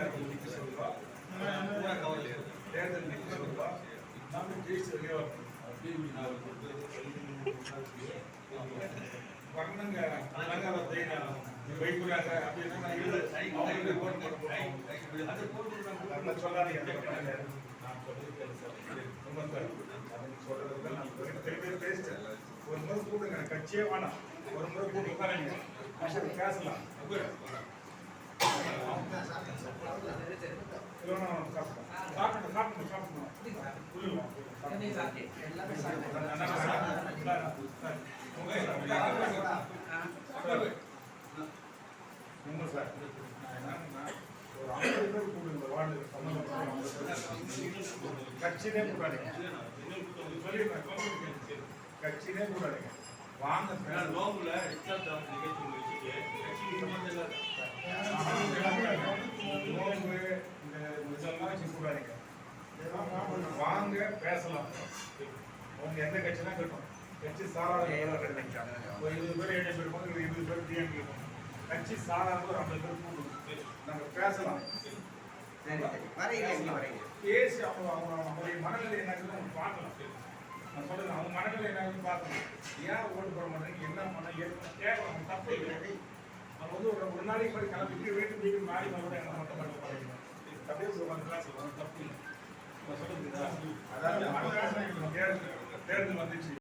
தேர்தல் நிக்க சொல்லுவா, தேர்தல் நிக்க சொல்லுவா, நம்ம ஜெயிச்சு வெளியே வரணும். வர்ணங்க அலங்காரத்தை வைக்கிறாங்க அப்படின்னா அவங்களுக்கு ஓட்டு போட போறோம். சொல்லாதீங்க. நான் சொல்றது நான் பேசிட்டேன். ஒரு முறை கூடுங்க, கட்சியே வேணாம். ஒரு முறை கூட்டு உட்காருங்க, பேசலாம். கட்சினே கூடாதுங்க, கட்சினே கூடாதுங்க. வாங்க நோம்புல வாங்க பேசலாம். அவங்க எந்த கட்சி தான் கட்டும். கட்சி சாராத 20 பேர் 7 பேர் இருப்பாங்க, 20 பேர் டிஎம்பி இருப்பாங்க. கட்சி சாராத ஒரு 50 பேர் கூடுது. நாங்க பேசலாம். பேசி அவங்க அவங்களுடைய மனநிலை என்னன்னு அவங்க பார்க்கலாம். நான் சொல்றது அவங்க மனநிலை என்னன்னு பார்க்கணும். ஏன் ஓட்டு போட மாட்டேங்க, என்ன பண்ண கேட்கலாம். தப்பு இல்லை. நம்ம வந்து ஒரு நாளைக்கு போய் கிளம்பிட்டு வீட்டு மாறி மறுபடியும் என்ன மட்டும் பண்ண அப்படியே சொல்லுவாங்க. தப்பு இல்லை. அதாவது தேர்தல் வந்துச்சு.